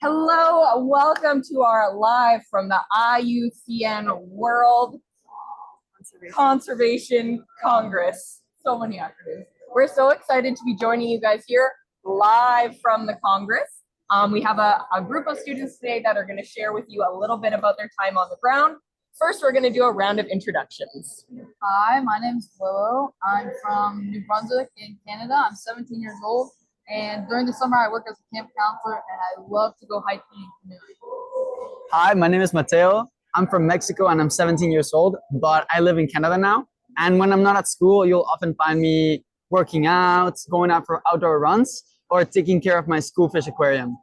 Hello, welcome to our live from the IUCN World Conservation Congress. So many acronyms. We're so excited to be joining you guys here live from the Congress. We have a group of students today that are going to share with you a little bit about their time on the ground. First, we're going to do a round of introductions. Hi, my name is Willow. I'm from New Brunswick in Canada. I'm 17 years old. And during the summer, I work as a camp counselor and I love to go hiking and canoeing. Hi, my name is Mateo. I'm from Mexico and I'm 17 years old, but I live in Canada now. And when I'm not at school, you'll often find me working out, going out for outdoor runs, or taking care of my school fish aquarium.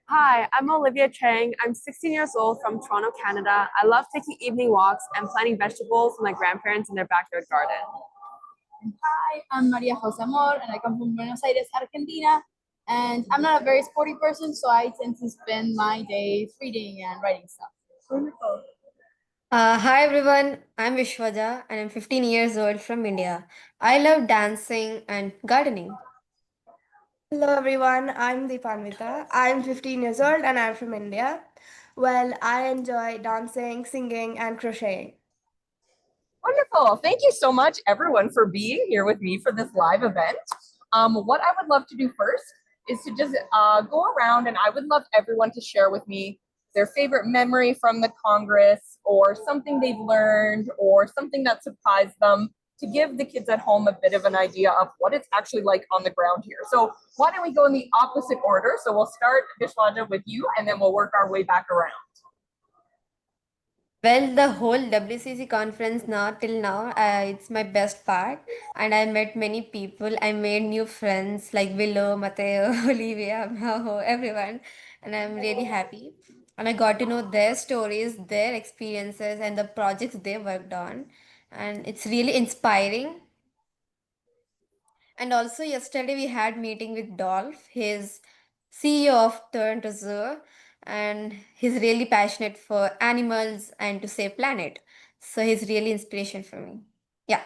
Hi, I'm Olivia Chang. I'm 16 years old from Toronto, Canada. I love taking evening walks and planting vegetables with my grandparents in their backyard garden. Hi, I'm Maria Jose Amor, and I come from Buenos Aires, Argentina. And I'm not a very sporty person, so I tend to spend my days reading and writing stuff. Wonderful. Hi everyone, I'm Vishwaja and I'm 15 years old from India. I love dancing and gardening. Hello everyone, I'm Deepanvita. I'm 15 years old and I'm from India. Well, I enjoy dancing, singing, and crocheting. Wonderful. Thank you so much, everyone, for being here with me for this live event. What I would love to do first is to just go around, and I would love everyone to share with me their favorite memory from the Congress, or something they've learned, or something that surprised them, to give the kids at home a bit of an idea of what it's actually like on the ground here. So why don't we go in the opposite order? So we'll start, Vishwaja, with you, and then we'll work our way back around. Well, the whole WCC conference now till now, it's my best part, and I met many people. I made new friends like Willow, Mateo, Olivia, Maho, everyone, and I'm really happy. And I got to know their stories, their experiences, and the projects they worked on, and it's really inspiring. And also yesterday we had meeting with Dolph, his CEO of Toronto Zoo, and he's really passionate for animals and to save planet. So he's really inspiration for me. Yeah.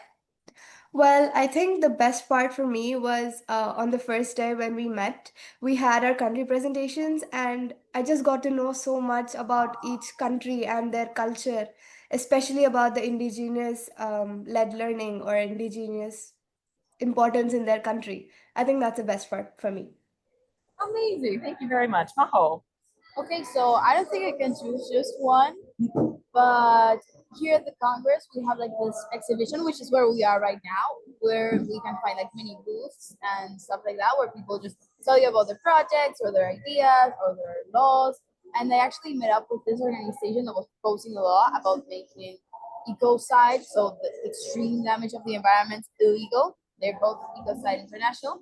Well, I think the best part for me was on the first day when we met, we had our country presentations, and I just got to know so much about each country and their culture, especially about the indigenous led learning or indigenous importance in their country. I think that's the best part for me. Amazing. Thank you very much. Maho. Okay, so I don't think I can choose just one, but here at the Congress, we have like this exhibition, which is where we are right now, where we can find like mini booths and stuff like that, where people just tell you about their projects or their ideas or their laws. And they actually met up with this organization that was proposing a law about making ecocide, so the extreme damage of the environment, illegal. They're both Ecocide International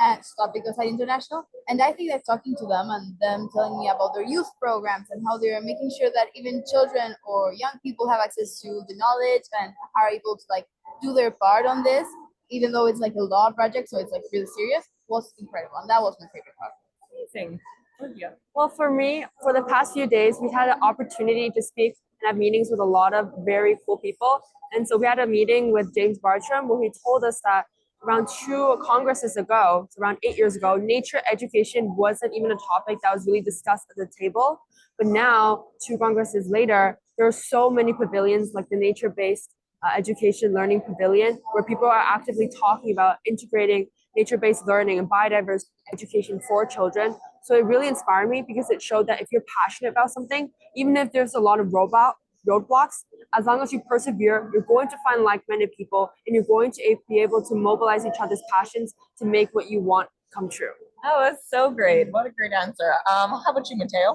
and Stop Ecocide International. And I think that talking to them and them telling me about their youth programs and how they're making sure that even children or young people have access to the knowledge and are able to like do their part on this, even though it's like a law project, so it's like really serious, was incredible. And that was my favorite part. Amazing. Olivia. Well, for me, for the past few days, we've had an opportunity to speak and have meetings with a lot of very cool people. And so we had a meeting with James Bartram where he told us that around two congresses ago, so around 8 years ago, nature education wasn't even a topic that was really discussed at the table. But now, two congresses later, there are so many pavilions like the nature-based education learning pavilion where people are actively talking about integrating nature-based learning and biodiverse education for children. So it really inspired me because it showed that if you're passionate about something, even if there's a lot of roadblocks, as long as you persevere, you're going to find like-minded people and you're going to be able to mobilize each other's passions to make what you want come true. Oh, that's so great. What a great answer. How about you, Mateo?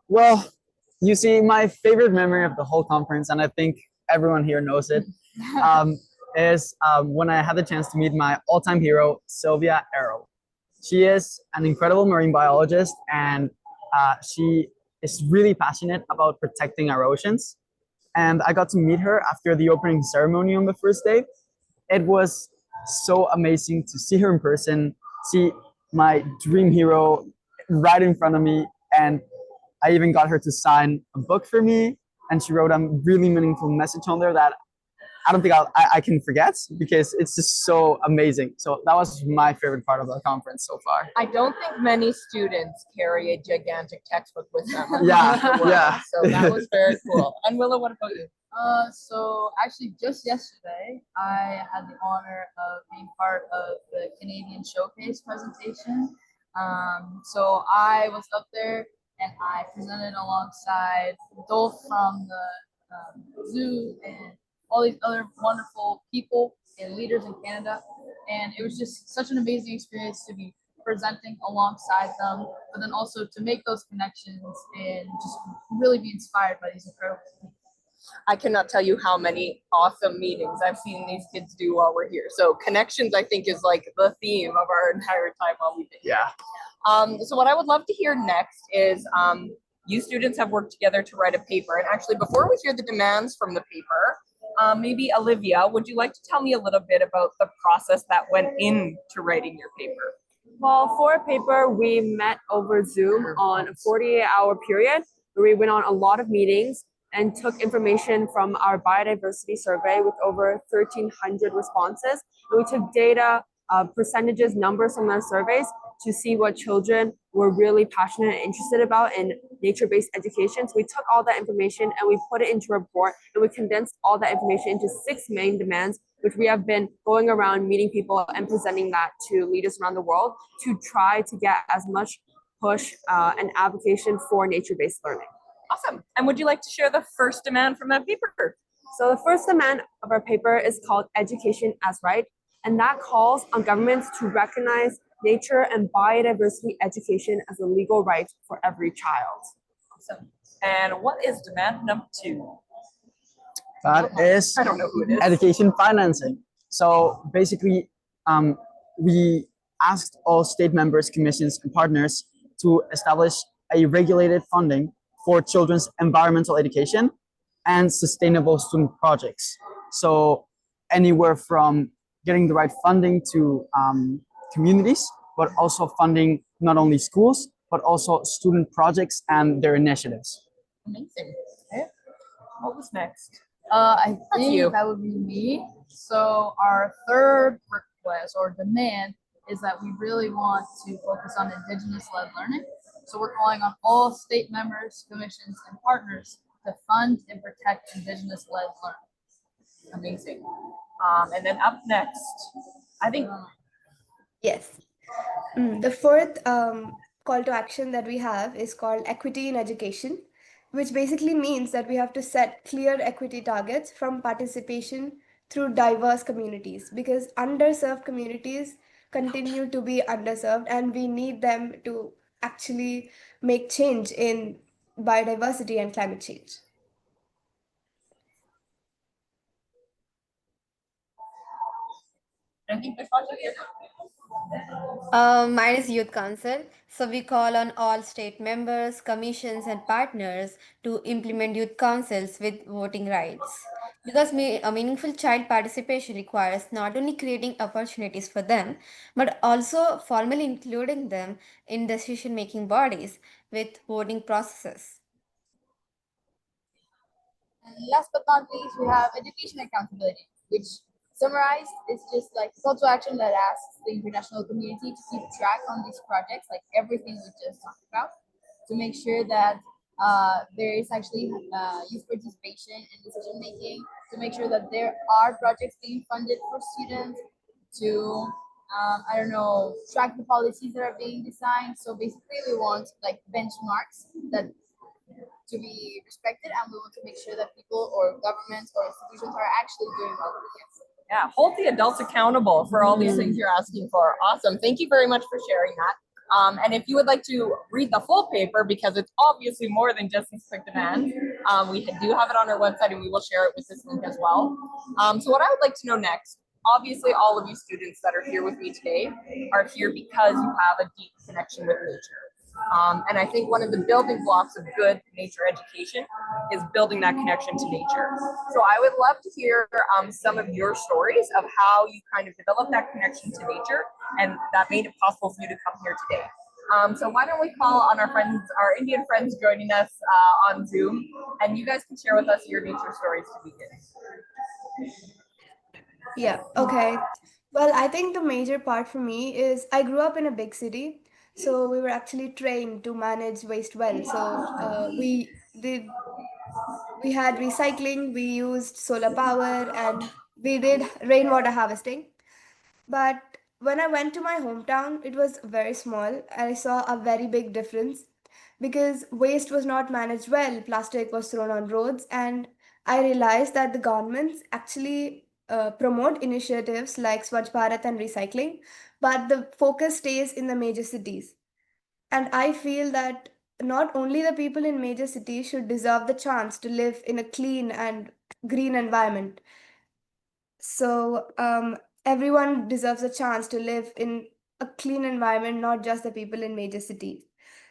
Well, you see, my favorite memory of the whole conference, and I think everyone here knows it, is when I had the chance to meet my all-time hero, Sylvia Arrow. She is an incredible marine biologist, and she is really passionate about protecting our oceans. And I got to meet her after the opening ceremony on the first day. It was so amazing to see her in person, see my dream hero right in front of me, and I even got her to sign a book for me, and she wrote a really meaningful message on there that I don't think I can forget because it's just so amazing. So that was my favorite part of the conference so far. I don't think many students carry a gigantic textbook with them. Yeah, across the world, yeah. So that was very cool. And Willow, what about you? So actually just yesterday, I had the honor of being part of the Canadian Showcase presentation. So I was up there and I presented alongside Dolph from the zoo and all these other wonderful people and leaders in Canada. And it was just such an amazing experience to be presenting alongside them, but then also to make those connections and just really be inspired by these incredible people. I cannot tell you how many awesome meetings I've seen these kids do while we're here. So connections, I think, is like the theme of our entire time while we've been here. Yeah. So what I would love to hear next is you students have worked together to write a paper. And actually, before we hear the demands from the paper, maybe Olivia, would you like to tell me a little bit about the process that went into writing your paper? Well, for a paper, we met over Zoom on a 48-hour period where we went on a lot of meetings and took information from our biodiversity survey with over 1,300 responses. And we took data, percentages, numbers from those surveys to see what children were really passionate and interested about in nature-based education. So we took all that information and we put it into a report, and we condensed all that information into 6 main demands, which we have been going around meeting people and presenting that to leaders around the world to try to get as much push and advocacy for nature-based learning. Awesome. And would you like to share the first demand from that paper? So the first demand of our paper is called Education as Right, and that calls on governments to recognize nature and biodiversity education as a legal right for every child. Awesome. And what is demand number 2? That is I don't know who it is. education financing. So basically, we asked all state members, commissions, and partners to establish a regulated funding for children's environmental education and sustainable student projects. So anywhere from getting the right funding to communities, but also funding not only schools, but also student projects and their initiatives. Amazing. Okay. What was next? I That's you. think that would be me. So our third request or demand is that we really want to focus on Indigenous-led learning. So we're calling on all state members, commissions, and partners to fund and protect Indigenous-led learning. Amazing. And then up next, I think Yes. The fourth call to action that we have is called equity in education, which basically means that we have to set clear equity targets from participation through diverse communities, because underserved communities continue to be underserved and we need them to actually make change in biodiversity and climate change. I think there's lots of you. Mine is Youth Council. So we call on all state members, commissions, and partners to implement youth councils with voting rights. Because a meaningful child participation requires not only creating opportunities for them, but also formally including them in decision making bodies with voting processes. And last but not least, we have education accountability, which summarized is just like a call to action that asks the international community to keep track on these projects, like everything we just talked about, to make sure that there is actually youth participation in decision making, to make sure that there are projects being funded for students, to I don't know, track the policies that are being designed. So basically, we want like benchmarks that to be respected, and we want to make sure that people or governments or institutions are actually doing what we ask. Yeah, hold the adults accountable for all these things you're asking for. Awesome. Thank you very much for sharing that. And if you would like to read the full paper, because it's obviously more than just these quick demands, we do have it on our website and we will share it with this link as well. So what I would like to know next, obviously all of you students that are here with me today are here because you have a deep connection with nature. And I think one of the building blocks of good nature education is building that connection to nature. So I would love to hear some of your stories of how you kind of developed that connection to nature and that made it possible for you to come here today. So why don't we call on our friends, our Indian friends joining us on Zoom, and you guys can share with us your nature stories to begin. Yeah, okay. Well, I think the major part for me is I grew up in a big city, so we were actually trained to manage waste well. So we had recycling, we used solar power, and we did rainwater harvesting. But when I went to my hometown, it was very small. I saw a very big difference because waste was not managed well. Plastic was thrown on roads, and I realized that the governments actually promote initiatives like Swachh Bharat and recycling, but the focus stays in the major cities. And I feel that not only the people in major cities should deserve the chance to live in a clean and green environment, so everyone deserves a chance to live in a clean environment, not just the people in major cities.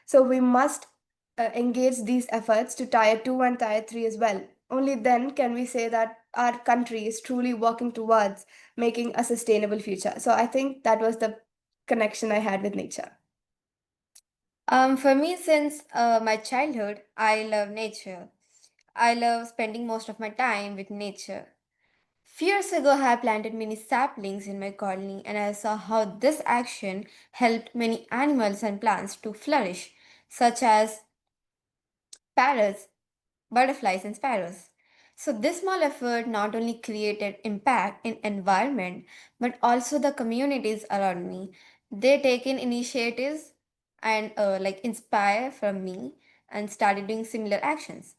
So we must engage these efforts to tier 2 and tier 3 as well. Only then can we say that our country is truly working towards making a sustainable future. So I think that was the connection I had with nature. For me, since my childhood, I love nature. I love spending most of my time with nature. Few years ago, I planted many saplings in my colony, and I saw how this action helped many animals and plants to flourish, such as parrots, butterflies, and sparrows. So this small effort not only created impact in environment but also the communities around me. They taken initiatives and like inspire from me and started doing similar actions.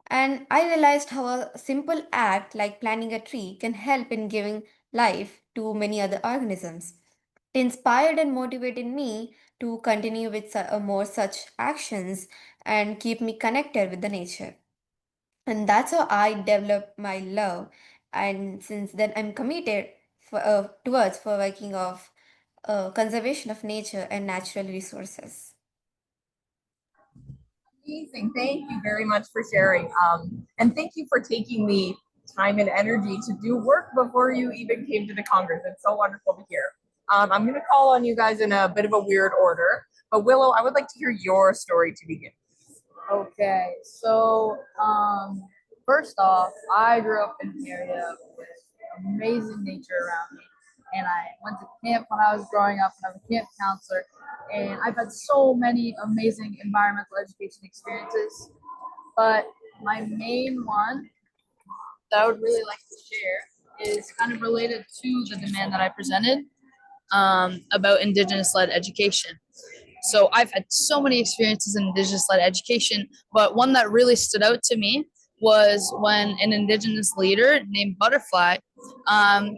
And I realized how a simple act like planting a tree can help in giving life to many other organisms. It inspired and motivated me to continue with more such actions and keep me connected with the nature. And that's how I developed my love. And since then, I'm committed towards for working of conservation of nature and natural resources. Amazing. Thank you very much for sharing. And thank you for taking the time and energy to do work before you even came to the Congress. It's so wonderful to hear. I'm going to call on you guys in a bit of a weird order, but Willow, I would like to hear your story to begin. Okay, so first off, I grew up in an area with amazing nature around me, and I went to camp when I was growing up, and I was a camp counselor, and I've had so many amazing environmental education experiences. But my main one that I would really like to share is kind of related to the demand that I presented about Indigenous-led education. So I've had so many experiences in Indigenous-led education, but one that really stood out to me was when an Indigenous leader named Butterfly,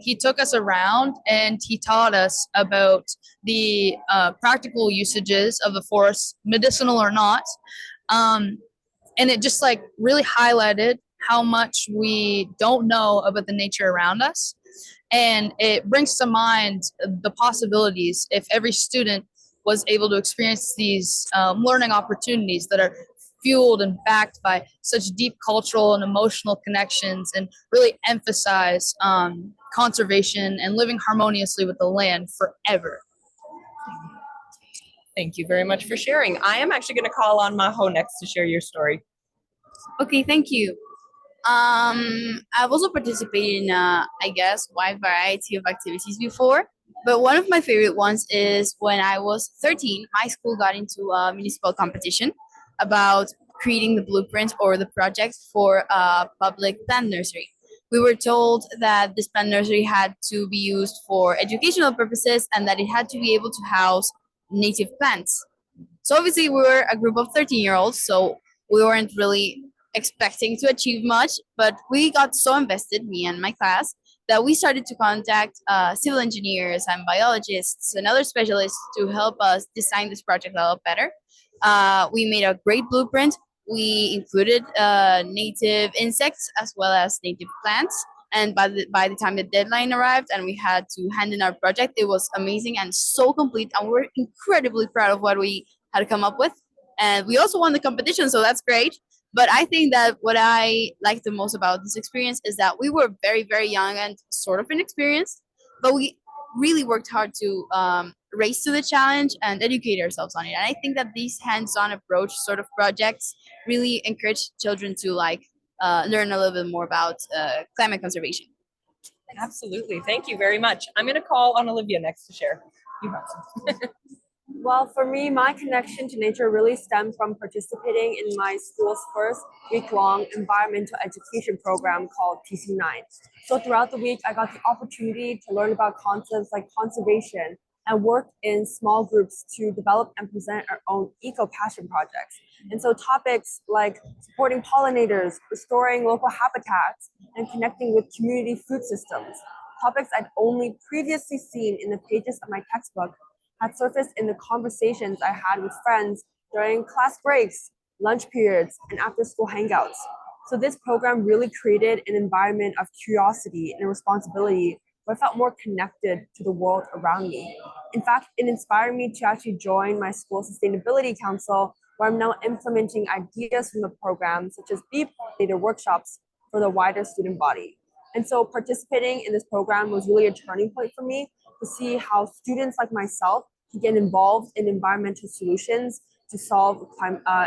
he took us around and he taught us about the practical usages of the forest, medicinal or not, um, and it just like really highlighted how much we don't know about the nature around us, and it brings to mind the possibilities if every student was able to experience these learning opportunities that are fueled and backed by such deep cultural and emotional connections, and really emphasize conservation and living harmoniously with the land forever. Thank you very much for sharing. I am actually going to call on Maho next to share your story. Okay, thank you. I've also participated in, I guess, wide variety of activities before, but one of my favorite ones is when I was 13, my school got into a municipal competition about creating the blueprint or the project for a public plant nursery. We were told that this plant nursery had to be used for educational purposes and that it had to be able to house native plants. So obviously we were a group of 13-year-olds, so we weren't really expecting to achieve much, but we got so invested, me and my class, that we started to contact civil engineers and biologists and other specialists to help us design this project a lot better. We made a great blueprint. We included native insects as well as native plants. And by the time the deadline arrived and we had to hand in our project, it was amazing and so complete. And we're incredibly proud of what we had come up with. And we also won the competition, so that's great. But I think that what I like the most about this experience is that we were very, very young and sort of inexperienced, but we really worked hard to raise to the challenge and educate ourselves on it. And I think that these hands-on approach sort of projects really encourage children to like learn a little bit more about climate conservation. Absolutely. Thank you very much. I'm going to call on Olivia next to share. You have some. Well, for me, my connection to nature really stemmed from participating in my school's first week-long environmental education program called TC9. So throughout the week, I got the opportunity to learn about concepts like conservation and work in small groups to develop and present our own eco-passion projects. And so topics like supporting pollinators, restoring local habitats, and connecting with community food systems, topics I'd only previously seen in the pages of my textbook, had surfaced in the conversations I had with friends during class breaks, lunch periods, and after-school hangouts. So this program really created an environment of curiosity and responsibility where I felt more connected to the world around me. In fact, it inspired me to actually join my school sustainability council, where I'm now implementing ideas from the program, such as bee pollinator workshops for the wider student body. And so participating in this program was really a turning point for me to see how students like myself can get involved in environmental solutions to solve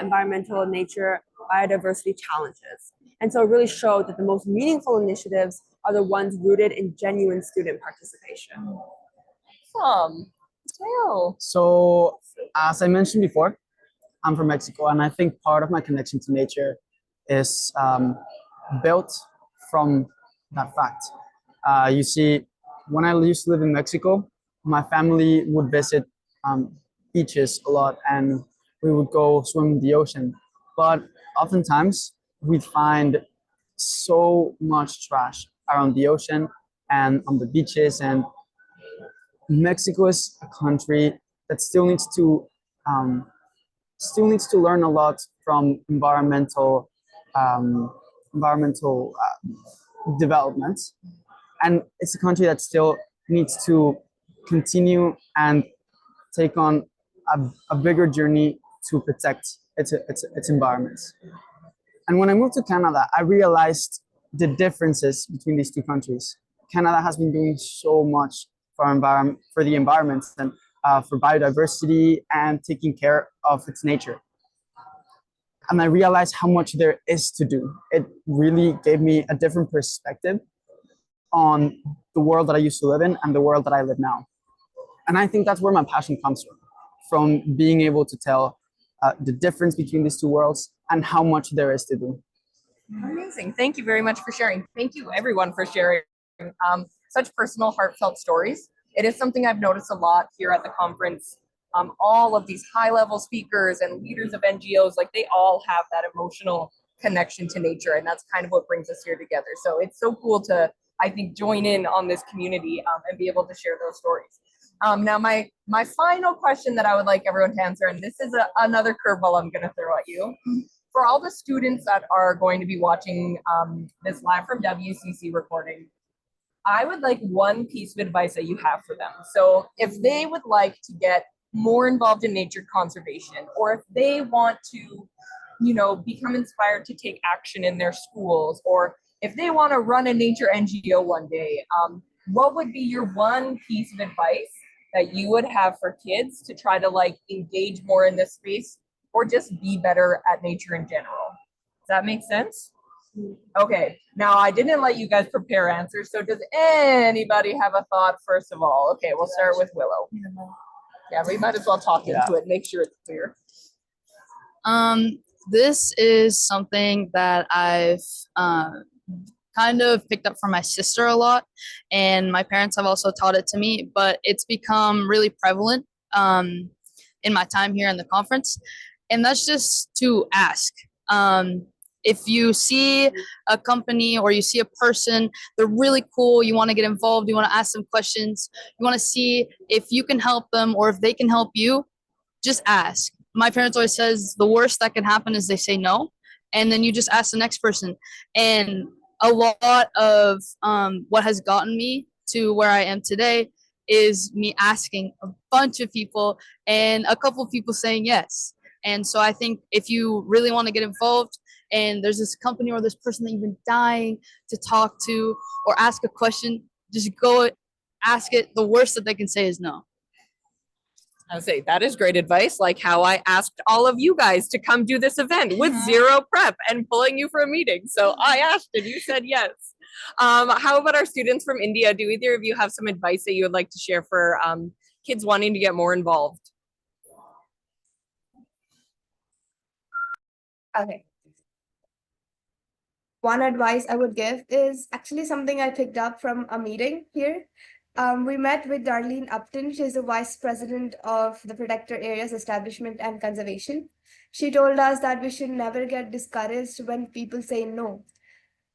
environmental and nature biodiversity challenges. And so it really showed that the most meaningful initiatives are the ones rooted in genuine student participation. Mateo. So, as I mentioned before, I'm from Mexico, and I think part of my connection to nature is built from that fact. You see, when I used to live in Mexico, my family would visit beaches a lot, and we would go swim in the ocean. But oftentimes, we'd find so much trash around the ocean and on the beaches. And Mexico is a country that still needs to learn a lot from environmental development, and it's a country that still needs to continue and take on a bigger journey to protect its environments. And when I moved to Canada, I realized the differences between these two countries. Canada has been doing so much for the environment and for biodiversity and taking care of its nature. And I realized how much there is to do. It really gave me a different perspective on the world that I used to live in and the world that I live now. And I think that's where my passion comes from being able to tell the difference between these two worlds and how much there is to do. Amazing. Thank you very much for sharing. Thank you everyone for sharing such personal, heartfelt stories. It is something I've noticed a lot here at the conference. All of these high-level speakers and leaders of NGOs, like they all have that emotional connection to nature, and that's kind of what brings us here together. So it's so cool to, I think, join in on this community and be able to share those stories. Now, my final question that I would like everyone to answer, and this is another curveball I'm going to throw at you. For all the students that are going to be watching this live from WCC recording, I would like one piece of advice that you have for them. So if they would like to get more involved in nature conservation, or if they want to, become inspired to take action in their schools, or if they want to run a nature NGO one day, what would be your one piece of advice that you would have for kids to try to engage more in this space or just be better at nature in general? Does that make sense? Okay, now I didn't let you guys prepare answers, so does anybody have a thought first of all? Okay, we'll start with Willow. Yeah, we might as well talk into it, make sure it's clear. This is something that I've kind of picked up from my sister a lot, and my parents have also taught it to me, but it's become really prevalent in my time here in the conference, and that's just to ask. If you see a company or you see a person, they're really cool, you want to get involved, you want to ask them questions, you want to see if you can help them or if they can help you, just ask. My parents always says the worst that can happen is they say no, and then you just ask the next person. And a lot of what has gotten me to where I am today is me asking a bunch of people and a couple of people saying yes. And so I think if you really want to get involved and there's this company or this person that you've been dying to talk to or ask a question, just go ask it. The worst that they can say is no. I say that is great advice, like how I asked all of you guys to come do this event with zero prep and pulling you for a meeting. So I asked and you said yes. How about our students from India? Do either of you have some advice that you would like to share for kids wanting to get more involved? Okay. One advice I would give is actually something I picked up from a meeting here. We met with Darlene Upton. She's the vice president of the Protector Areas Establishment and Conservation. She told us that we should never get discouraged when people say no.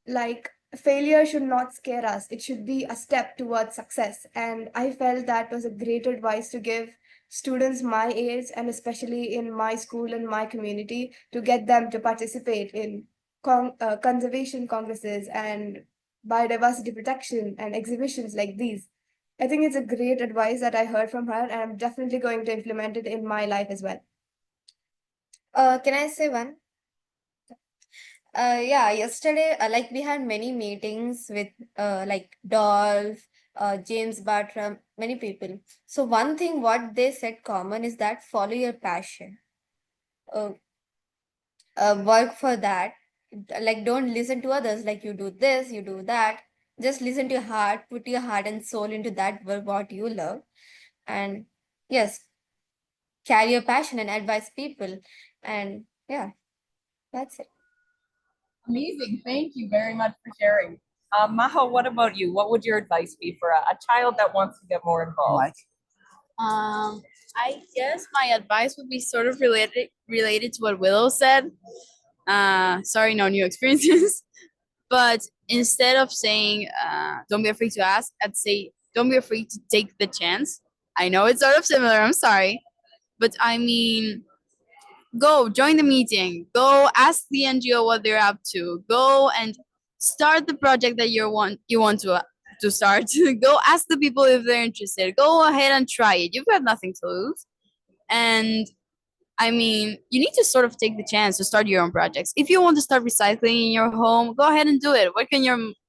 Like, failure should not scare us, it should be a step towards success. And I felt that was a great advice to give students my age, and especially in my school and my community, to get them to participate in conservation congresses and biodiversity protection and exhibitions like these. I think it's a great advice that I heard from her, and I'm definitely going to implement it in my life as well. Can I say one? Yeah, yesterday, like we had many meetings with like Dolph, James Bartram, many people. So one thing what they said common is that follow your passion. Uh, Work for that. Like don't listen to others. Like you do this, you do that. Just listen to your heart. Put your heart and soul into that work what you love. And yes, carry your passion and advise people. And yeah, that's it. Amazing. Thank you very much for sharing. Maho, what about you? What would your advice be for a child that wants to get more involved? Mike? I guess my advice would be sort of related to what Willow said. Sorry, no new experiences. But instead of saying don't be afraid to ask, I'd say don't be afraid to take the chance. I know it's sort of similar, I'm sorry. But I mean, go join the meeting, go ask the NGO what they're up to, go and start the project that you want to start. Go ask the people if they're interested. Go ahead and try it. You've got nothing to lose. And I mean, you need to sort of take the chance to start your own projects. If you want to start recycling in your home, go ahead and do it. What can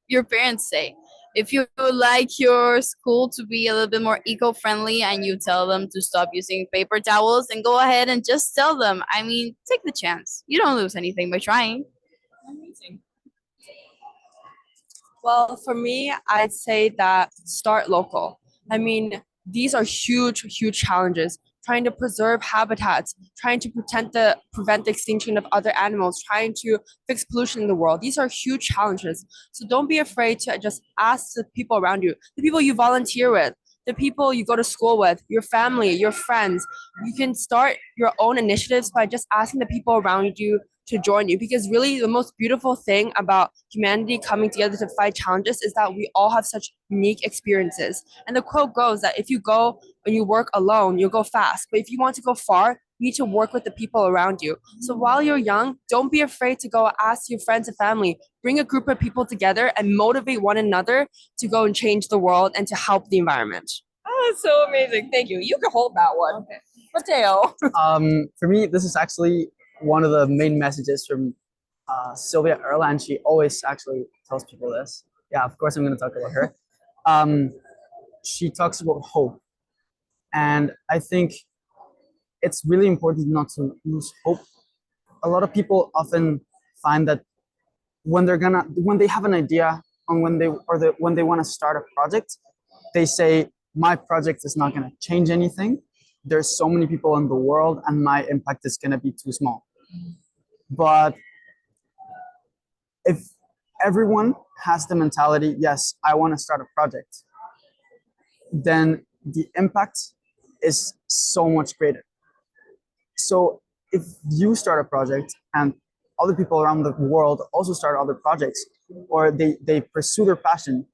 your parents say? If you would like your school to be a little bit more eco-friendly and you tell them to stop using paper towels, then go ahead and just tell them. I mean, take the chance. You don't lose anything by trying. Amazing. Well, for me, I'd say that start local. I mean, these are huge, huge challenges. Trying to preserve habitats, trying to prevent the extinction of other animals, trying to fix pollution in the world. These are huge challenges. So don't be afraid to just ask the people around you, the people you volunteer with, the people you go to school with, your family, your friends. You can start your own initiatives by just asking the people around you to join you, because really the most beautiful thing about humanity coming together to fight challenges is that we all have such unique experiences. And the quote goes that if you go and you work alone, you'll go fast, but if you want to go far, you need to work with the people around you. So while you're young, don't be afraid to go ask your friends and family, bring a group of people together and motivate one another to go and change the world and to help the environment. Oh, that's so amazing. Thank you. You can hold that one. Okay. Mateo. For me, this is actually one of the main messages from Sylvia Earle, and she always actually tells people this. Yeah, of course, I'm going to talk about her. She talks about hope, and I think it's really important not to lose hope. A lot of people often find that when they have an idea on when they want to start a project, they say my project is not going to change anything. There's so many people in the world and my impact is going to be too small. But if everyone has the mentality, yes, I want to start a project, then the impact is so much greater. So if you start a project and other people around the world also start other projects, or they pursue their passion,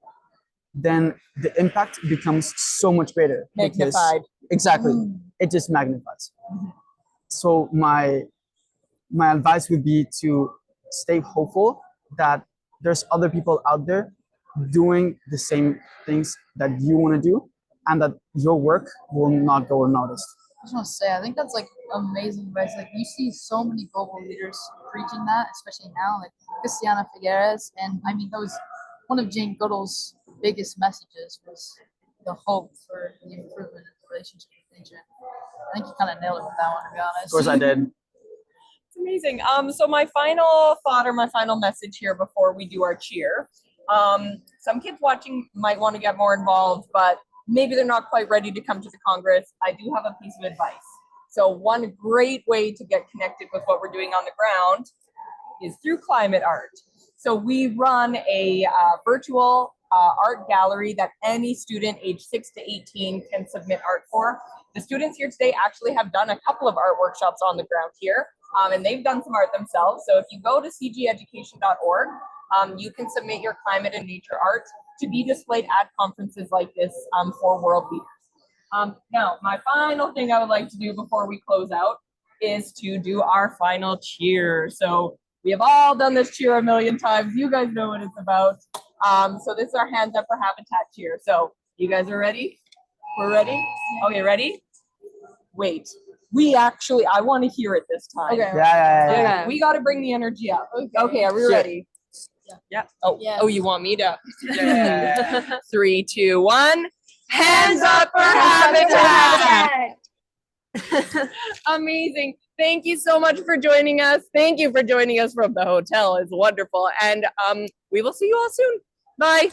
then the impact becomes so much greater. Magnified. Exactly. It just magnifies. So my advice would be to stay hopeful that there's other people out there doing the same things that you want to do, and that your work will not go unnoticed. I just want to say, I think that's like amazing advice. Like you see so many global leaders preaching that, especially now, like Christiana Figueres, and I mean that was one of Jane Goodall's biggest messages was the hope for the improvement of the relationship with nature. I think you kind of nailed it with that one, to be honest. Of course I did. It's amazing. So my final thought or my final message here before we do our cheer. Some kids watching might want to get more involved, but maybe they're not quite ready to come to the Congress. I do have a piece of advice. So one great way to get connected with what we're doing on the ground is through climate art. So we run a virtual art gallery that any student age 6 to 18 can submit art for. The students here today actually have done a couple of art workshops on the ground here, and they've done some art themselves. So if you go to cgeducation.org, you can submit your climate and nature art to be displayed at conferences like this for world leaders. Now, my final thing I would like to do before we close out is to do our final cheer. So we have all done this cheer a million times. You guys know what it's about. So this is our Hands Up for Habitat cheer. So you guys are ready? We're ready? Okay, ready? Wait. I want to hear it this time. Okay. Yeah. We got to bring the energy up. Okay, are we ready? Yeah. Oh, Yes. oh, you want me to? 3, 2, 1. Hands up for habitat. Amazing. Thank you so much for joining us. Thank you for joining us from the hotel. It's wonderful. And we will see you all soon. Bye.